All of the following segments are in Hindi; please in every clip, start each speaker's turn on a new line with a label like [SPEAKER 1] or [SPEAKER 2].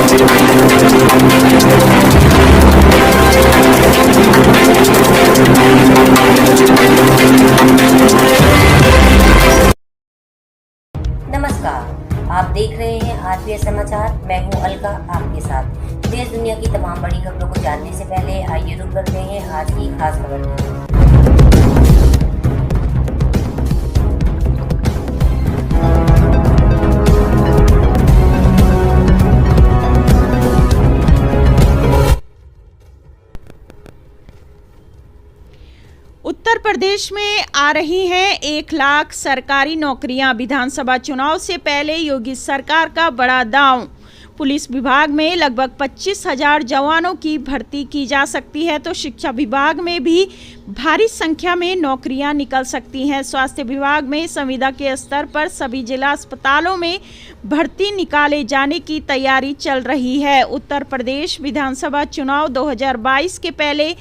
[SPEAKER 1] नमस्कार, आप देख रहे हैं आरपीएस समाचार। मैं हूं अलका आपके साथ। देश दुनिया की तमाम बड़ी खबरों को जानने से पहले आइए रुक करते हैं आज की खास खबर।
[SPEAKER 2] उत्तर प्रदेश में आ रही हैं 1 लाख सरकारी नौकरियां। विधानसभा चुनाव से पहले योगी सरकार का बड़ा दांव। पुलिस विभाग में लगभग 25,000 जवानों की भर्ती की जा सकती है, तो शिक्षा विभाग में भी भारी संख्या में नौकरियां निकल सकती हैं। स्वास्थ्य विभाग में संविदा के स्तर पर सभी जिला अस्पतालों में भर्ती निकाले जाने की तैयारी चल रही है। उत्तर प्रदेश विधानसभा चुनाव 2022 के पहले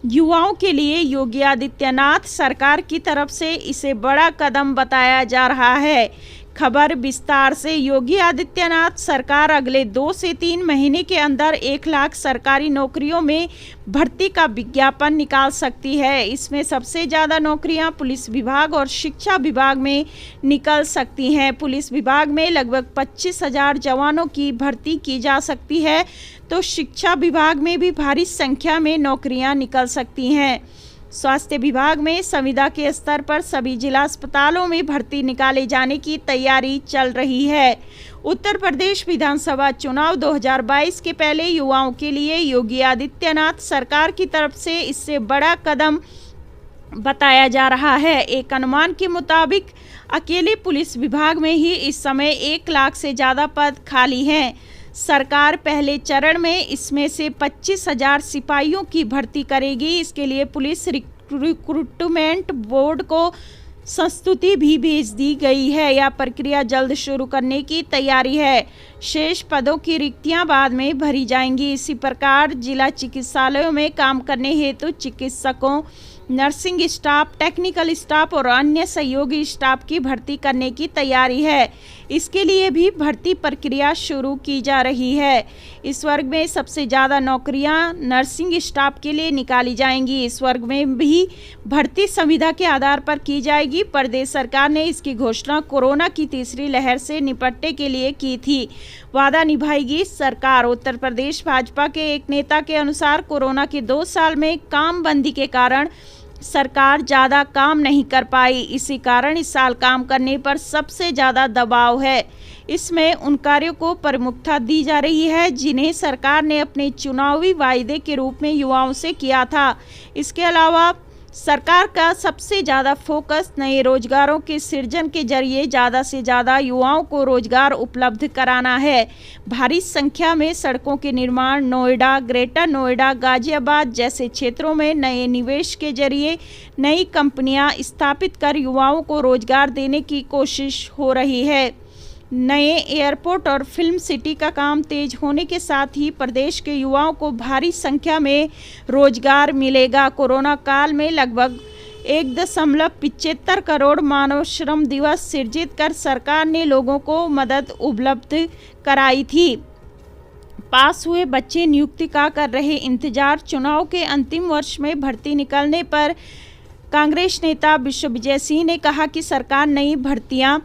[SPEAKER 2] युवाओं के लिए योगी आदित्यनाथ सरकार की तरफ से इसे बड़ा कदम बताया जा रहा है। खबर विस्तार से। योगी आदित्यनाथ सरकार अगले 2 से 3 महीने के अंदर 1 लाख सरकारी नौकरियों में भर्ती का विज्ञापन निकाल सकती है। इसमें सबसे ज़्यादा नौकरियां पुलिस विभाग और शिक्षा विभाग में निकल सकती हैं। पुलिस विभाग में लगभग 25,000 जवानों की भर्ती की जा सकती है, तो शिक्षा विभाग में भी भारी संख्या में नौकरियां निकल सकती हैं। स्वास्थ्य विभाग में संविदा के स्तर पर सभी जिला अस्पतालों में भर्ती निकाले जाने की तैयारी चल रही है। उत्तर प्रदेश विधानसभा चुनाव 2022 के पहले युवाओं के लिए योगी आदित्यनाथ सरकार की तरफ से इससे बड़ा कदम बताया जा रहा है। एक अनुमान के मुताबिक अकेले पुलिस विभाग में ही इस समय 1 लाख से ज़्यादा पद खाली हैं। सरकार पहले चरण में इसमें से 25,000 सिपाहियों की भर्ती करेगी। इसके लिए पुलिस रिक्रूटमेंट बोर्ड को संस्तुति भी भेज दी गई है। यह प्रक्रिया जल्द शुरू करने की तैयारी है। शेष पदों की रिक्तियां बाद में भरी जाएंगी। इसी प्रकार जिला चिकित्सालयों में काम करने हेतु चिकित्सकों, नर्सिंग स्टाफ, टेक्निकल स्टाफ और अन्य सहयोगी स्टाफ की भर्ती करने की तैयारी है। इसके लिए भी भर्ती प्रक्रिया शुरू की जा रही है। इस वर्ग में सबसे ज़्यादा नौकरियां नर्सिंग स्टाफ के लिए निकाली जाएंगी। इस वर्ग में भी भर्ती संविदा के आधार पर की जाएगी। प्रदेश सरकार ने इसकी घोषणा कोरोना की तीसरी लहर से निपटने के लिए की थी। वादा निभाएगी सरकार। उत्तर प्रदेश भाजपा के एक नेता के अनुसार कोरोना के 2 साल में काम बंदी के कारण सरकार ज़्यादा काम नहीं कर पाई। इसी कारण इस साल काम करने पर सबसे ज़्यादा दबाव है। इसमें उन कार्यों को प्रमुखता दी जा रही है जिन्हें सरकार ने अपने चुनावी वायदे के रूप में युवाओं से किया था। इसके अलावा सरकार का सबसे ज़्यादा फोकस नए रोजगारों के सृजन के जरिए ज़्यादा से ज़्यादा युवाओं को रोजगार उपलब्ध कराना है। भारी संख्या में सड़कों के निर्माण, नोएडा, ग्रेटर नोएडा, गाजियाबाद जैसे क्षेत्रों में नए निवेश के जरिए नई कंपनियां स्थापित कर युवाओं को रोजगार देने की कोशिश हो रही है। नए एयरपोर्ट और फिल्म सिटी का काम तेज होने के साथ ही प्रदेश के युवाओं को भारी संख्या में रोजगार मिलेगा। कोरोना काल में लगभग 1.75 करोड़ मानव श्रम दिवस सृजित कर सरकार ने लोगों को मदद उपलब्ध कराई थी। पास हुए बच्चे नियुक्ति का कर रहे इंतजार। चुनाव के अंतिम वर्ष में भर्ती निकलने पर कांग्रेस नेता विश्वविजय सिंह ने कहा कि सरकार नई भर्तियां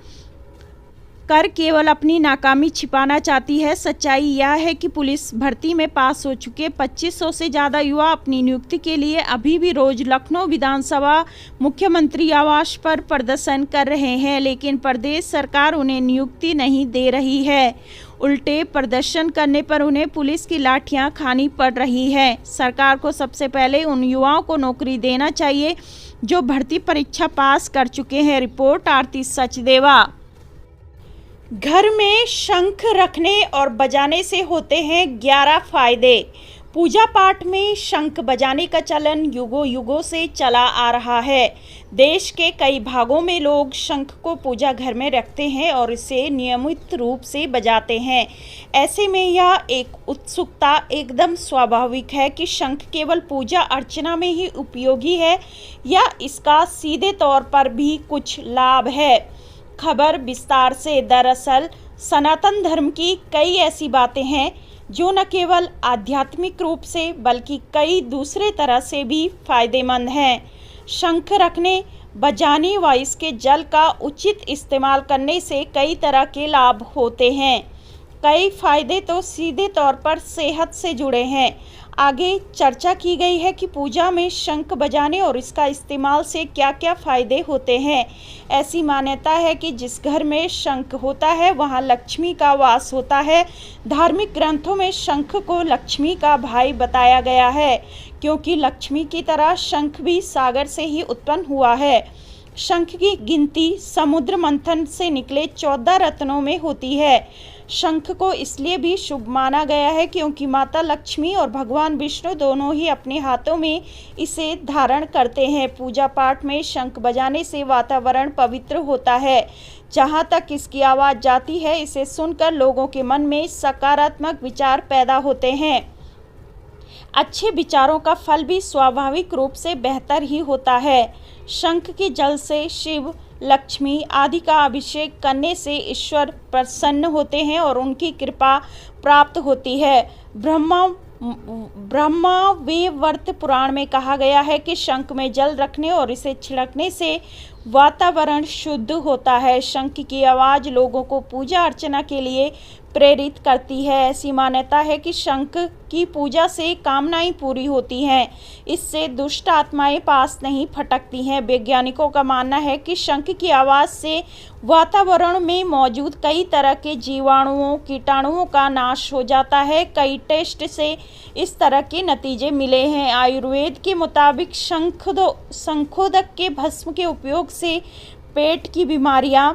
[SPEAKER 2] कर केवल अपनी नाकामी छिपाना चाहती है। सच्चाई यह है कि पुलिस भर्ती में पास हो चुके 2500 से ज़्यादा युवा अपनी नियुक्ति के लिए अभी भी रोज लखनऊ विधानसभा मुख्यमंत्री आवास पर प्रदर्शन कर रहे हैं, लेकिन प्रदेश सरकार उन्हें नियुक्ति नहीं दे रही है। उल्टे प्रदर्शन करने पर उन्हें पुलिस की लाठियां खानी पड़ रही है। सरकार को सबसे पहले उन युवाओं को नौकरी देना चाहिए जो भर्ती परीक्षा पास कर चुके हैं। रिपोर्ट आरती सचदेवा। घर में शंख रखने और बजाने से होते हैं 11 फायदे। पूजा पाठ में शंख बजाने का चलन युगों युगों से चला आ रहा है। देश के कई भागों में लोग शंख को पूजा घर में रखते हैं और इसे नियमित रूप से बजाते हैं। ऐसे में यह एक उत्सुकता एकदम स्वाभाविक है कि शंख केवल पूजा अर्चना में ही उपयोगी है या इसका सीधे तौर पर भी कुछ लाभ है। खबर विस्तार से। दरअसल सनातन धर्म की कई ऐसी बातें हैं जो न केवल आध्यात्मिक रूप से बल्कि कई दूसरे तरह से भी फायदेमंद हैं। शंख रखने, बजाने व इसके जल का उचित इस्तेमाल करने से कई तरह के लाभ होते हैं। कई फायदे तो सीधे तौर पर सेहत से जुड़े हैं। आगे चर्चा की गई है कि पूजा में शंख बजाने और इसका इस्तेमाल से क्या क्या फायदे होते हैं। ऐसी मान्यता है कि जिस घर में शंख होता है वहाँ लक्ष्मी का वास होता है। धार्मिक ग्रंथों में शंख को लक्ष्मी का भाई बताया गया है, क्योंकि लक्ष्मी की तरह शंख भी सागर से ही उत्पन्न हुआ है। शंख की गिनती समुद्र मंथन से निकले 14 रत्नों में होती है। शंख को इसलिए भी शुभ माना गया है क्योंकि माता लक्ष्मी और भगवान विष्णु दोनों ही अपने हाथों में इसे धारण करते हैं। पूजा पाठ में शंख बजाने से वातावरण पवित्र होता है। जहाँ तक इसकी आवाज़ जाती है, इसे सुनकर लोगों के मन में सकारात्मक विचार पैदा होते हैं। अच्छे विचारों का फल भी स्वाभाविक रूप से बेहतर ही होता है। शंख के जल से शिव, लक्ष्मी आदि का अभिषेक करने से ईश्वर प्रसन्न होते हैं और उनकी कृपा प्राप्त होती है। ब्रह्मवैवर्त पुराण में कहा गया है कि शंख में जल रखने और इसे छिड़कने से वातावरण शुद्ध होता है। शंख की आवाज़ लोगों को पूजा अर्चना के लिए प्रेरित करती है। ऐसी मान्यता है कि शंख की पूजा से कामनाएं पूरी होती हैं। इससे दुष्ट आत्माएं पास नहीं फटकती हैं। वैज्ञानिकों का मानना है कि शंख की आवाज़ से वातावरण में मौजूद कई तरह के जीवाणुओं, कीटाणुओं का नाश हो जाता है। कई टेस्ट से इस तरह के नतीजे मिले हैं। आयुर्वेद के मुताबिक शंखोदक के भस्म के उपयोग से पेट की बीमारियां,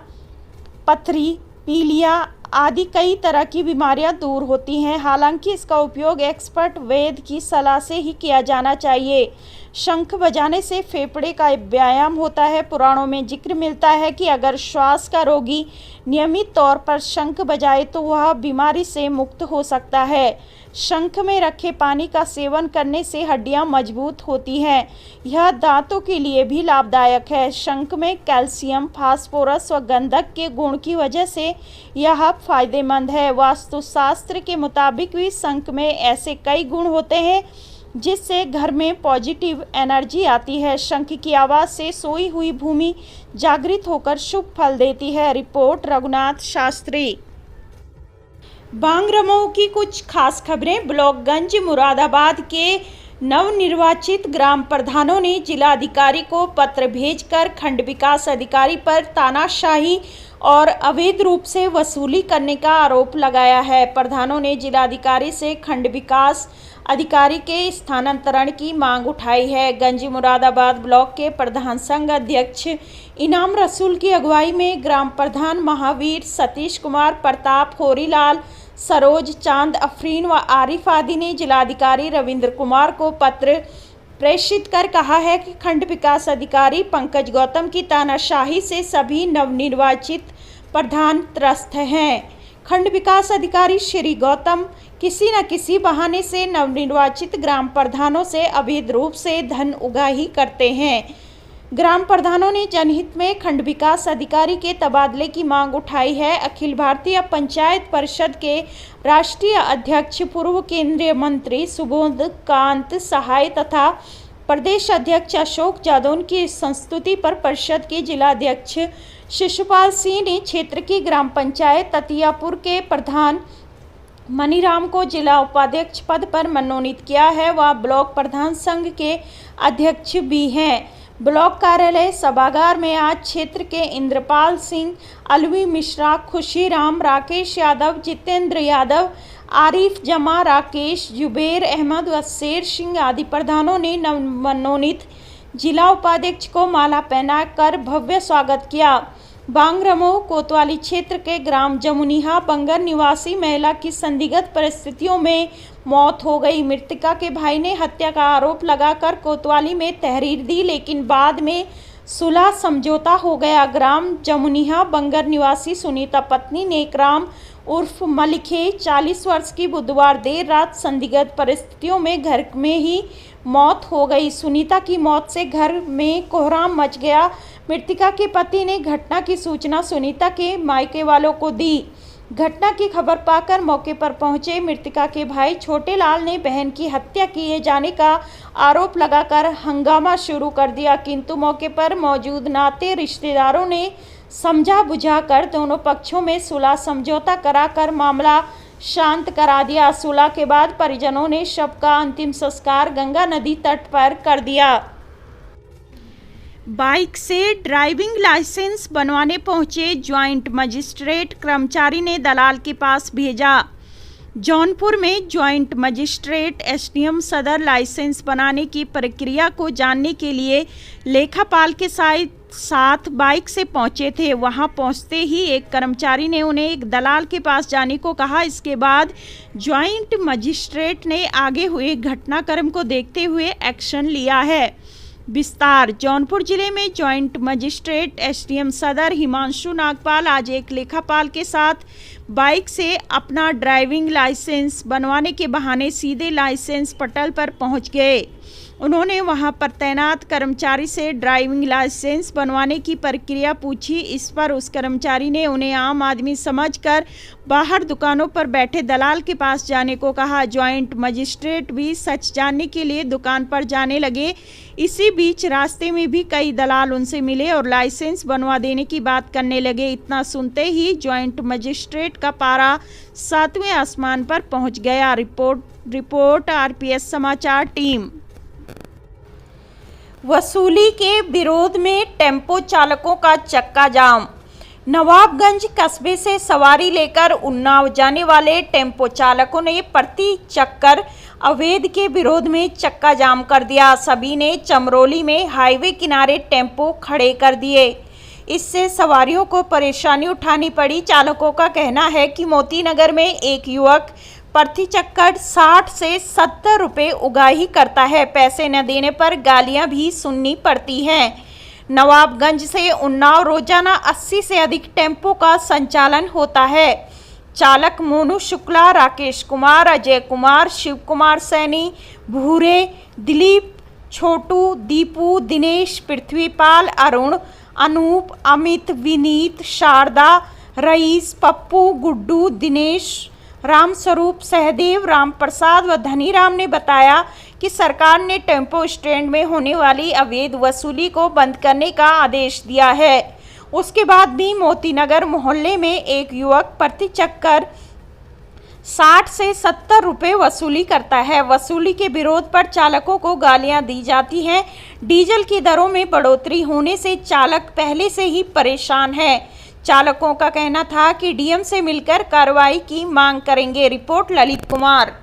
[SPEAKER 2] पथरी, पीलिया आदि कई तरह की बीमारियां दूर होती हैं। हालांकि इसका उपयोग एक्सपर्ट वैद्य की सलाह से ही किया जाना चाहिए। शंख बजाने से फेफड़े का व्यायाम होता है। पुराणों में जिक्र मिलता है कि अगर श्वास का रोगी नियमित तौर पर शंख बजाए तो वह बीमारी से मुक्त हो सकता है। शंख में रखे पानी का सेवन करने से हड्डियां मजबूत होती हैं। यह दांतों के लिए भी लाभदायक है। शंख में कैल्शियम, फास्फोरस व गंधक के गुण की वजह से यह फायदेमंद है। वास्तुशास्त्र के मुताबिक भी शंख में ऐसे कई गुण होते हैं जिससे घर में पॉजिटिव एनर्जी आती है। शंख की आवाज़ से सोई हुई भूमि जागृत होकर शुभ फल देती है। रिपोर्ट रघुनाथ शास्त्री। बांगरमऊ की कुछ खास खबरें। ब्लॉकगंज मुरादाबाद के नवनिर्वाचित ग्राम प्रधानों ने जिलाधिकारी को पत्र भेजकर खंड विकास अधिकारी पर तानाशाही और अवैध रूप से वसूली करने का आरोप लगाया है। प्रधानों ने जिलाधिकारी से खंड विकास अधिकारी के स्थानांतरण की मांग उठाई है। गंज मुरादाबाद ब्लॉक के प्रधान संघ अध्यक्ष इनाम रसूल की अगुवाई में ग्राम प्रधान महावीर, सतीश कुमार, प्रताप, होरीलाल, सरोज, चांद, अफरीन व आरिफ आदि ने जिलाधिकारी रविंद्र कुमार को पत्र प्रेषित कर कहा है कि खंड विकास अधिकारी पंकज गौतम की तानाशाही से सभी नवनिर्वाचित प्रधान त्रस्त हैं। खंड विकास अधिकारी श्री गौतम किसी न किसी बहाने से नवनिर्वाचित ग्राम प्रधानों से अवैध रूप से धन उगाही करते हैं। ग्राम प्रधानों ने जनहित में खंड विकास अधिकारी के तबादले की मांग उठाई है। अखिल भारतीय पंचायत परिषद के राष्ट्रीय अध्यक्ष, पूर्व केंद्रीय मंत्री सुबोध कांत सहाय तथा प्रदेश अध्यक्ष अशोक जादौन की संस्तुति पर परिषद के जिलाध्यक्ष शिशुपाल सिंह ने क्षेत्र की ग्राम पंचायत ततियापुर के प्रधान मनीराम को जिला उपाध्यक्ष पद पर मनोनीत किया है। वह ब्लॉक प्रधान संघ के अध्यक्ष भी हैं। ब्लॉक कार्यालय सभागार में आज क्षेत्र के इंद्रपाल सिंह, अलवी मिश्रा, खुशीराम, राकेश यादव, जितेंद्र यादव, आरिफ जमा, राकेश, जुबेर अहमद व शेर सिंह आदि प्रधानों ने नवमनोनीत जिला उपाध्यक्ष को माला पहनाकर भव्य स्वागत किया। बांगरमऊ कोतवाली क्षेत्र के ग्राम जमुनिहा बंगर निवासी महिला की संदिग्ध परिस्थितियों में मौत हो गई। मृतका के भाई ने हत्या का आरोप लगाकर कोतवाली में तहरीर दी, लेकिन बाद में सुलह समझौता हो गया। ग्राम जमुनिहा बंगर निवासी सुनीता पत्नी नेकराम उर्फ मलिखे 40 वर्ष की बुधवार देर रात संदिग्ध परिस्थितियों में घर में ही मौत हो गई। सुनीता की मौत से घर में कोहराम मच गया। मृतका के पति ने घटना की सूचना सुनीता के मायके वालों को दी। घटना की खबर पाकर मौके पर पहुंचे मृतका के भाई छोटे लाल ने बहन की हत्या किए जाने का आरोप लगाकर हंगामा शुरू कर दिया, किंतु मौके पर मौजूद नाते रिश्तेदारों ने समझा बुझाकर दोनों पक्षों में सुलह समझौता कराकर मामला शांत करा दिया। सुलह के बाद परिजनों ने शव का अंतिम संस्कार गंगा नदी तट पर कर दिया। बाइक से ड्राइविंग लाइसेंस बनवाने पहुंचे ज्वाइंट मजिस्ट्रेट कर्मचारी ने दलाल के पास भेजा। जौनपुर में ज्वाइंट मजिस्ट्रेट एसडीएम सदर लाइसेंस बनाने की प्रक्रिया को जानने के लिए लेखापाल के साथ बाइक से पहुंचे थे। वहां पहुंचते ही एक कर्मचारी ने उन्हें एक दलाल के पास जाने को कहा। इसके बाद ज्वाइंट मजिस्ट्रेट ने आगे हुए घटनाक्रम को देखते हुए एक्शन लिया है। विस्तार। जौनपुर जिले में ज्वाइंट मजिस्ट्रेट एसडीएम सदर हिमांशु नागपाल आज एक लेखापाल के साथ बाइक से अपना ड्राइविंग लाइसेंस बनवाने के बहाने सीधे लाइसेंस पटल पर पहुंच गए। उन्होंने वहां पर तैनात कर्मचारी से ड्राइविंग लाइसेंस बनवाने की प्रक्रिया पूछी। इस पर उस कर्मचारी ने उन्हें आम आदमी समझकर बाहर दुकानों पर बैठे दलाल के पास जाने को कहा। ज्वाइंट मजिस्ट्रेट भी सच जानने के लिए दुकान पर जाने लगे। इसी बीच रास्ते में भी कई दलाल उनसे मिले और लाइसेंस बनवा देने की बात करने लगे। इतना सुनते ही ज्वाइंट मजिस्ट्रेट का पारा 7वें आसमान पर पहुंच गया। रिपोर्ट आरपीएस समाचार टीम। वसूली के विरोध में टेम्पो चालकों का चक्का जाम। नवाबगंज कस्बे से सवारी लेकर उन्नाव जाने वाले टेम्पो चालकों ने प्रति चक्कर अवैध के विरोध में चक्का जाम कर दिया। सभी ने चमरोली में हाईवे किनारे टेम्पो खड़े कर दिए। इससे सवारियों को परेशानी उठानी पड़ी। चालकों का कहना है कि मोतीनगर में एक युवक प्रति चक्कर 60 से 70 रुपये उगाही करता है। पैसे न देने पर गालियां भी सुननी पड़ती हैं। नवाबगंज से उन्नाव रोजाना 80 से अधिक टेम्पो का संचालन होता है। चालक मोनू शुक्ला, राकेश कुमार, अजय कुमार, शिव कुमार सैनी, भूरे, दिलीप, छोटू, दीपू, दिनेश, पृथ्वीपाल, अरुण, अनूप, अमित, विनीत, शारदा, रईस, पप्पू, गुड्डू, दिनेश, रामस्वरूप, सहदेव, रामप्रसाद व धनीराम ने बताया कि सरकार ने टेम्पो स्टैंड में होने वाली अवैध वसूली को बंद करने का आदेश दिया है। उसके बाद भी मोतीनगर मोहल्ले में एक युवक प्रति चक्कर 60 से 70 रुपये वसूली करता है। वसूली के विरोध पर चालकों को गालियां दी जाती हैं। डीजल की दरों में बढ़ोतरी होने से चालक पहले से ही परेशान है। चालकों का कहना था कि डीएम से मिलकर कार्रवाई की मांग करेंगे। रिपोर्ट ललित कुमार।